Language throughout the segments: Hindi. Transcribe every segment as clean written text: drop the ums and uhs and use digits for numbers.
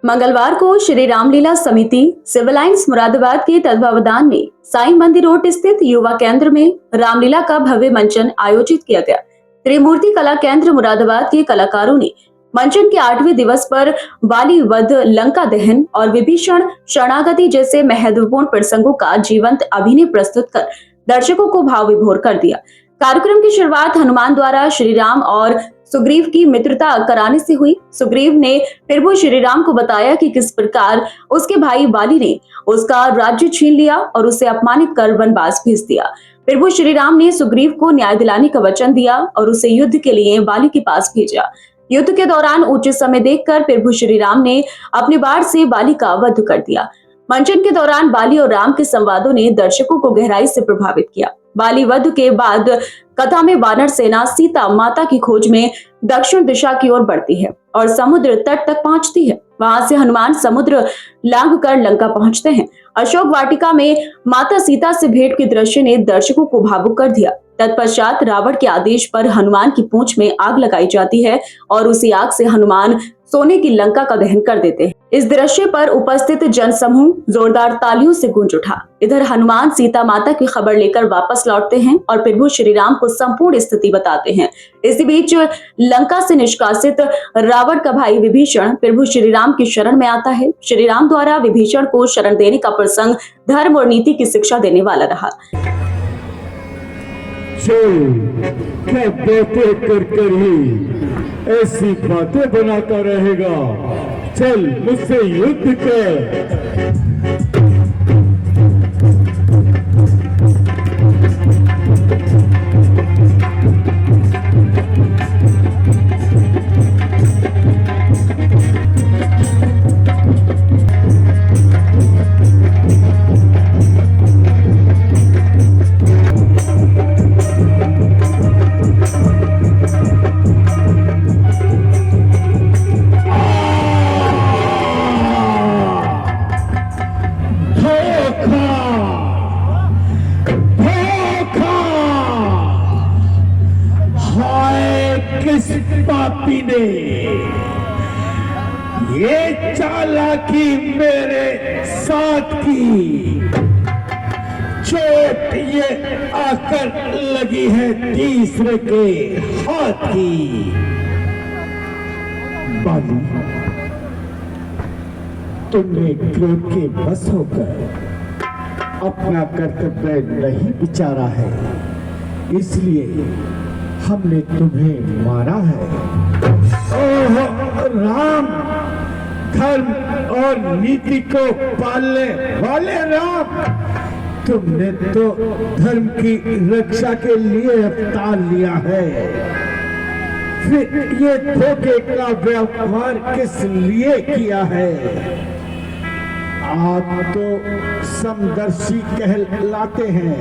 मंगलवार को श्री रामलीला समिति सिविल लाइंस मुरादाबाद के तत्वावधान में साईं मंदिर रोड स्थित युवा केंद्र में रामलीला का भव्य मंचन आयोजित किया गया। त्रिमूर्ति कला केंद्र मुरादाबाद के कलाकारों ने मंचन के 8वें दिवस पर बाली वध, लंका दहन और विभीषण शरणागति जैसे महत्वपूर्ण प्रसंगों का जीवंत अभिनय प्रस्तुत कर दर्शकों को भाव विभोर कर दिया। कार्यक्रम की शुरुआत हनुमान द्वारा श्री राम और सुग्रीव की मित्रता कराने से हुई। सुग्रीव ने प्रभु श्री राम को बताया कि किस प्रकार उसके भाई बाली ने उसका राज्य छीन लिया और उसे अपमानित कर वनवास भेज दिया। प्रभु श्री राम ने सुग्रीव को न्याय दिलाने का वचन दिया और उसे युद्ध के लिए बाली के पास भेजा। युद्ध के दौरान उचित समय देखकर प्रभु श्री राम ने अपने बाण से बाली का वध कर दिया। मंचन के दौरान बाली और राम के संवादों ने दर्शकों को गहराई से प्रभावित किया। बाली वध के बाद कथा में वानर सेना सीता माता की खोज में दक्षिण दिशा की ओर बढ़ती है और समुद्र तट तक पहुंचती है। वहां से हनुमान समुद्र लांघ कर लंका पहुंचते हैं। अशोक वाटिका में माता सीता से भेंट के दृश्य ने दर्शकों को भावुक कर दिया। तत्पश्चात रावण के आदेश पर हनुमान की पूंछ में आग लगाई जाती है और उसी आग से हनुमान सोने की लंका का दहन कर देते हैं। इस दृश्य पर उपस्थित जनसमूह जोरदार तालियों से गूंज उठा। इधर हनुमान सीता माता की खबर लेकर वापस लौटते हैं और प्रभु श्री राम को संपूर्ण स्थिति बताते हैं। इसी बीच लंका से निष्कासित रावण का भाई विभीषण प्रभु श्री राम की शरण में आता है। श्री राम द्वारा विभीषण को शरण देने का प्रसंग धर्म और नीति की शिक्षा देने वाला रहा। क्या बातें कर ही ऐसी बातें बनाता रहेगा। चल मुझसे युद्ध कर। पापी ने ये चालाकी मेरे साथ की, चोट ये आकर लगी है तीसरे के हाथ की। बाली, तुमने क्रोध के बस होकर अपना कर्तव्य नहीं विचारा है, इसलिए हमने तुम्हें मारा है। ओह राम, धर्म और नीति को पालने वाले राम, तुमने तो धर्म की रक्षा के लिए अवतार लिया है। फिर ये धोखे का व्यवहार किस लिए किया है? आप तो समदर्शी कहलाते हैं,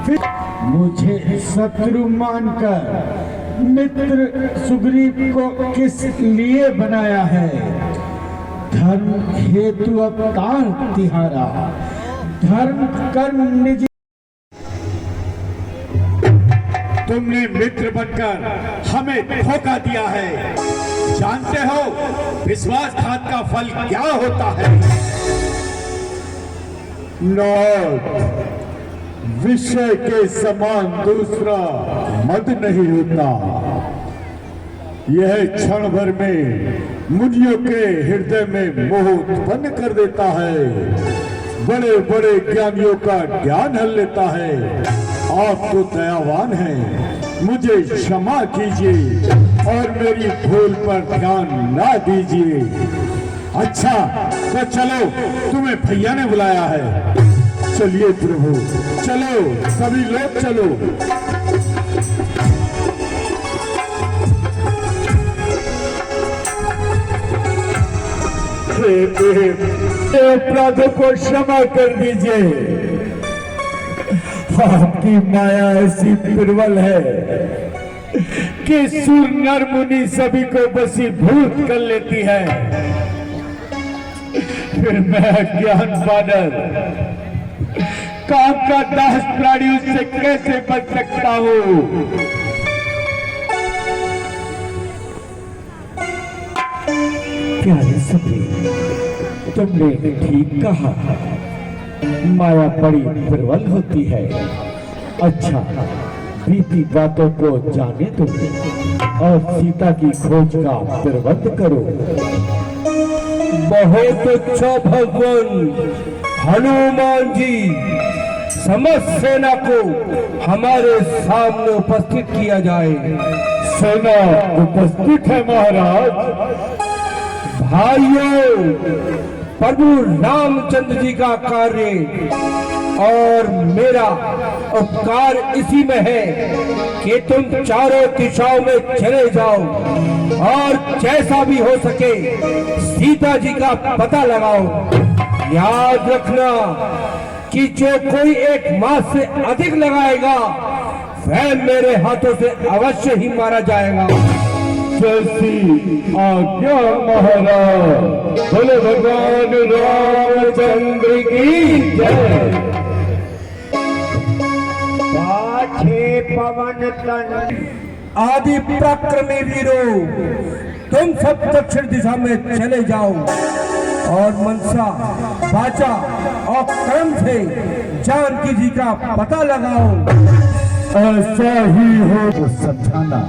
फिर मुझे शत्रु मानकर मित्र सुग्रीव को किस लिए बनाया है? धर्म हेतु अवतार तिहारा, धर्म कर्म निजी। तुमने मित्र बनकर हमें धोखा दिया है। जानते हो विश्वासघात का फल क्या होता है? नॉट विषय के समान दूसरा मद नहीं होता। यह क्षण भर में मुनियों के हृदय में मोह उत्पन्न कर देता है, बड़े बड़े ज्ञानियों का ज्ञान हल लेता है। आप तो दयावान हैं, मुझे क्षमा कीजिए और मेरी भूल पर ध्यान ना दीजिए। अच्छा तो चलो, तुम्हें भैया ने बुलाया है। चलिए प्रभु, चलो सभी लोग चलो। अपराधों को क्षमा कर दीजिए। आपकी माया ऐसी प्रबल है कि सुर नर मुनि सभी को वशीभूत कर लेती है। फिर मैं अज्ञान बानर काम का दास प्राणी उससे कैसे बच सकता हूँ? प्यारे सभी, तुमने ठीक कहा, माया बड़ी प्रबल होती है। अच्छा, बीती बातों को जाने दो और सीता की खोज का प्रबंध करो। बहुत अच्छा भगवान हनुमान जी, समस्त सेना को हमारे सामने उपस्थित किया जाए। सेना उपस्थित है महाराज। भाइयों, प्रभु रामचंद्र जी का कार्य और मेरा उपकार इसी में है कि तुम चारों दिशाओं में चले जाओ और जैसा भी हो सके सीता जी का पता लगाओ। याद रखना कि जो कोई 1 मास से अधिक लगाएगा वह मेरे हाथों से अवश्य ही मारा जाएगा। जैसी आज्ञा महाराज। बोले भगवान रामचंद्र की जय। पाछे पवन तन आदि पराक्रमी वीरों, तुम सब दक्षिण दिशा में चले जाओ और मनसा, वाचा और कर्म से जानकी जी का पता लगाओ। ऐसा ही हो तो समझाना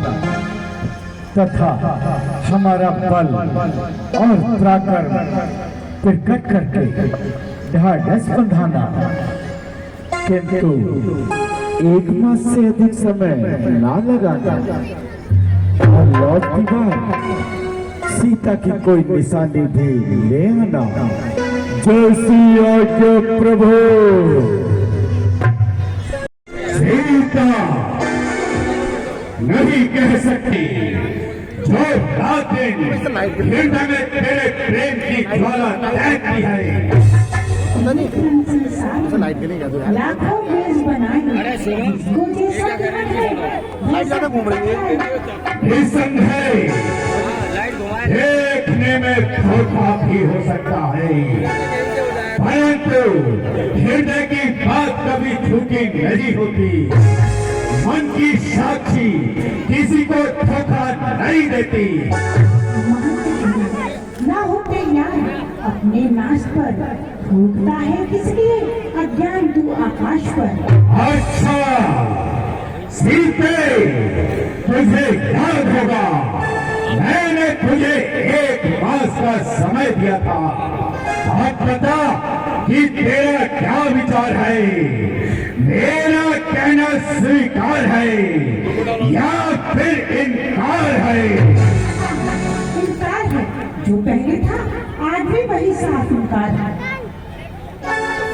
तथा हमारा बल और पराक्रम प्रकट करके ढाढ़स बंधाना, किंतु 1 मास से अधिक समय ना लगाना और लौट की बार सीता की कोई निशानी भी ले आना। जैसी आज्ञा प्रभु। सीता नहीं कह सकती जो रात दिन हृदय में तेरे प्रेम की ज्वाला तैरती है। लाखों देश बनाए इसको जैसा करना है। निसंदेह देखने में धोखा भी हो सकता है, परंतु हृदय की बात कभी झूठी नहीं होती। मन की साक्षी किसी को धोखा नहीं देती। ना हो तैयार अपने नाश पर, फूटता है किसलिए अज्ञान तू आकाश पर। अच्छा सीते, तुझे याद होगा मैंने तुझे 1 मास का समय दिया था। अब बता कि तेरा क्या विचार है। मेरा कहना स्वीकार है या फिर इनकार है। इनकार है, जो पहले था आज भी वही साफ इनकार है।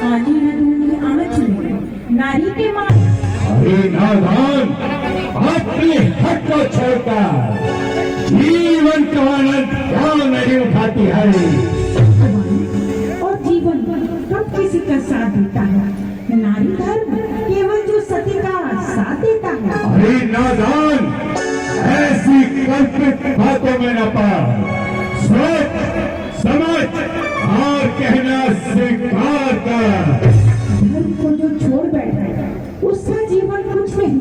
आनी न दूंगी आँच में नारी के मार। अरे नादान, अपने हक को छोड़कर जीवन का आनंद क्यों नहीं उठाती है। और जीवन कब किसी का साथ देता है। नारी धर्म केवल जो सती का साथ देता है। अरे नादान, ऐसी कल्पित बातों में न पड़। सोच समझ और कहना स्वीकार कर। धर्म को जो छोड़ बैठा उसका जीवन कुछ नहीं,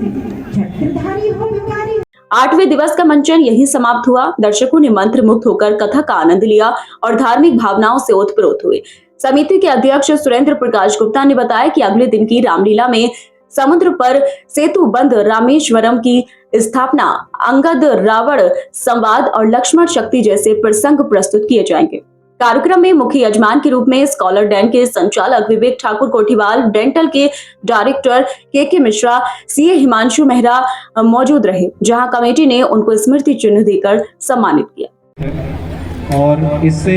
छत्रधारी हो भिखारी। 8वें दिवस का मंचन यही समाप्त हुआ। दर्शकों ने मंत्र मुग्ध होकर कथा का आनंद लिया और धार्मिक भावनाओं से ओतप्रोत हुए। समिति के अध्यक्ष सुरेंद्र प्रकाश गुप्ता ने बताया कि अगले दिन की रामलीला में समुद्र पर सेतु बंद रामेश्वरम की स्थापना, अंगद रावण संवाद और लक्ष्मण शक्ति जैसे प्रसंग प्रस्तुत किए जाएंगे। कार्यक्रम में मुख्य यजमान के रूप में स्कॉलर डैन के संचालक विवेक ठाकुर कोठीवाल, डेंटल के डायरेक्टर के मिश्रा, सीए हिमांशु मेहरा मौजूद रहे, जहां कमेटी ने उनको स्मृति चिन्ह देकर सम्मानित किया। और इससे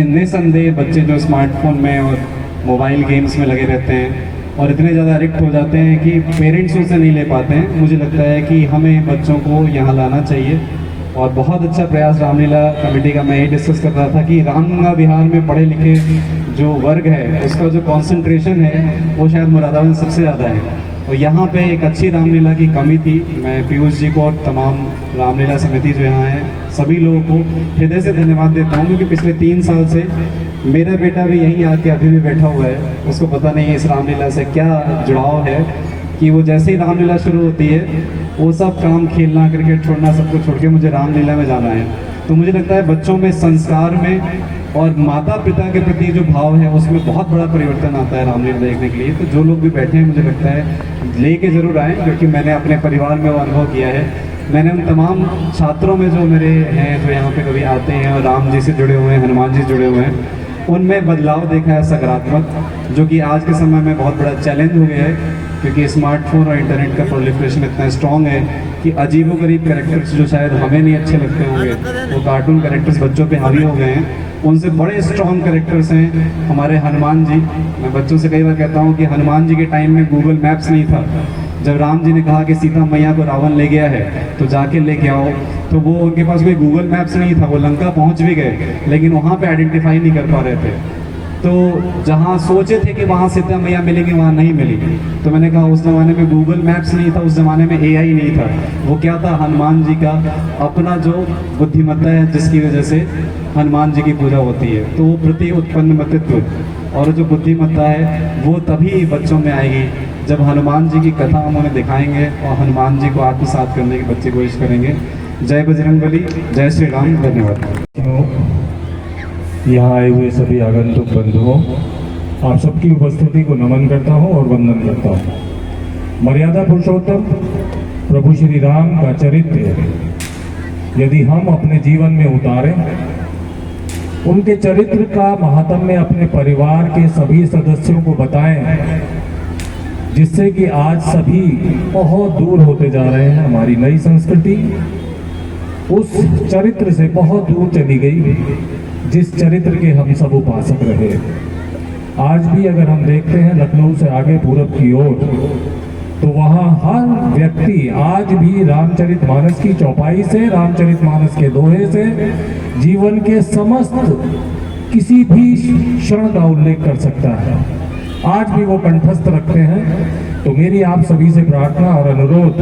निसंदेह बच्चे जो स्मार्टफोन में और मोबाइल गेम्स में लगे रहते हैं और इतने ज़्यादा एडिक्ट हो जाते हैं कि पेरेंट्स उनसे नहीं ले पाते हैं। मुझे लगता है कि हमें बच्चों को यहाँ लाना चाहिए और बहुत अच्छा प्रयास रामलीला कमेटी का। मैं ये डिस्कस कर रहा था कि रामगंगा विहार में पढ़े लिखे जो वर्ग है उसका जो कंसंट्रेशन है वो शायद मुरादाबाद में सबसे ज़्यादा है। और यहाँ पे एक अच्छी रामलीला की कमी थी। मैं पीयूष जी को और तमाम रामलीला समिति जो यहाँ है सभी लोगों को हृदय से धन्यवाद देता हूँ, क्योंकि पिछले 3 साल से मेरा बेटा भी यहीं आके अभी भी बैठा हुआ है। उसको पता नहीं है इस रामलीला से क्या जुड़ाव है कि वो जैसे ही रामलीला शुरू होती है वो सब काम, खेलना, क्रिकेट छोड़ना, सब कुछ छोड़ के मुझे रामलीला में जाना है। तो मुझे लगता है बच्चों में संस्कार में और माता पिता के प्रति जो भाव है उसमें बहुत बड़ा परिवर्तन आता है रामलीला देखने के लिए। तो जो लोग भी बैठे हैं मुझे लगता है लेके ज़रूर आएँ, क्योंकि मैंने अपने परिवार में वो अनुभव किया है। मैंने उन तमाम छात्रों में जो मेरे हैं जो यहाँ पे कभी आते हैं और राम जी से जुड़े हुए हैं, हनुमान जी से जुड़े हुए हैं, उनमें बदलाव देखा है सकारात्मक, जो कि आज के समय में बहुत बड़ा चैलेंज हो गया है, क्योंकि स्मार्टफोन और इंटरनेट का प्रोलिफरेशन इतना स्ट्रॉन्ग है कि अजीबोगरीब कैरेक्टर्स जो शायद हमें नहीं अच्छे लगते होंगे, वो कार्टून कैरेक्टर्स बच्चों पे हावी हो गए हैं। उनसे बड़े स्ट्रॉन्ग कैरेक्टर्स हैं हमारे हनुमान जी। मैं बच्चों से कई बार कहता हूँ कि हनुमान जी के टाइम में गूगल मैप्स नहीं था। जब राम जी ने कहा कि सीता मैया को रावण ले गया है तो जाके लेके आओ, तो वो उनके पास कोई गूगल मैप्स नहीं था, वो लंका पहुंच भी गए लेकिन वहाँ पे आइडेंटिफाई नहीं कर पा रहे थे। तो जहाँ सोचे थे कि वहाँ सीता मैया मिलेंगी वहाँ नहीं मिली। तो मैंने कहा उस ज़माने में गूगल मैप्स नहीं था, उस ज़माने में AI नहीं था। वो क्या था? हनुमान जी का अपना जो बुद्धिमत्ता है जिसकी वजह से हनुमान जी की पूजा होती है। तो वो प्रति उत्पन्न मतित्व और जो बुद्धिमत्ता है वो तभी बच्चों में आएगी जब हनुमान जी की कथा हम उन्हें दिखाएंगे और हनुमान जी को आत्मसात करने की बच्चे कोशिश करेंगे। जय बजरंगबली, जय श्री राम, धन्यवाद। यहाँ आए हुए सभी आगंतुक बंधुओं, आप सबकी उपस्थिति को नमन करता हूँ और वंदन करता हूँ। मर्यादा पुरुषोत्तम प्रभु श्री राम का चरित्र यदि हम अपने जीवन में उतारें, उनके चरित्र का महात्म्य अपने परिवार के सभी सदस्यों को बताएं, जिससे कि आज सभी बहुत दूर होते जा रहे हैं। हमारी नई संस्कृति उस चरित्र से बहुत दूर चली गई जिस चरित्र के हम सब उपासक रहे। आज भी अगर हम देखते हैं लखनऊ से आगे पूरब की ओर, तो वहाँ हर व्यक्ति आज भी रामचरितमानस की चौपाई से, रामचरितमानस के दोहे से जीवन के समस्त किसी भी क्षण का उल्लेख कर सकता है। आज भी वो कंठस्थ रखते हैं। तो मेरी आप सभी से प्रार्थना और अनुरोध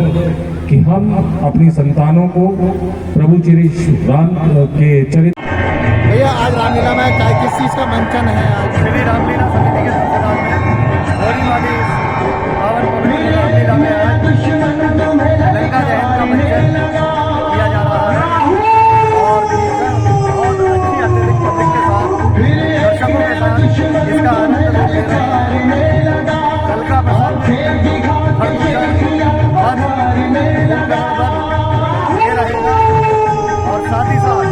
कि हम अपनी संतानों को प्रभु श्री राम के चरित्र। भैया आज रामलीला में किस चीज़ का मंचन है? आज श्री रामलीला समिति के तत्वाधान में होने वाली पावन पवित्र रामलीला में आज लंका दहन का मंचन किया जा रहा है और बहुत अच्छी अत्यधिक पब्लिक के साथ, दर्शकों के साथ इसका आनंद ले रहे हैं। कल का प्रसंग ये रहेगा और साथ ही साथ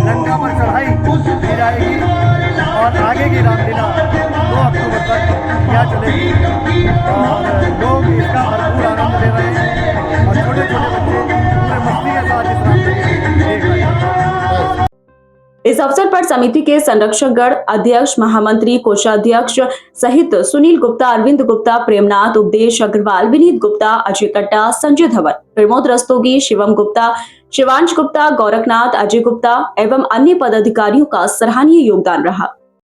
लंका पर चढ़ाई की जाएगी और आगे की रामलीला 2 अक्टूबर तक क्या चलेगी और लोग इसका भरपूर आनंद ले रहे हैं और छोटे छोटे बच्चे पूरे मस्ती के साथ इस रामलीला देख रहे हैं। इस अवसर पर समिति के संरक्षकगण, अध्यक्ष, महामंत्री, कोषाध्यक्ष सहित सुनील गुप्ता, अरविंद गुप्ता, प्रेमनाथ, उपदेश अग्रवाल, विनीत गुप्ता, अजय कट्टा, संजय धवन, प्रमोद रस्तोगी, शिवम गुप्ता, शिवांश गुप्ता, गोरखनाथ, अजय गुप्ता एवं अन्य पदाधिकारियों का सराहनीय योगदान रहा।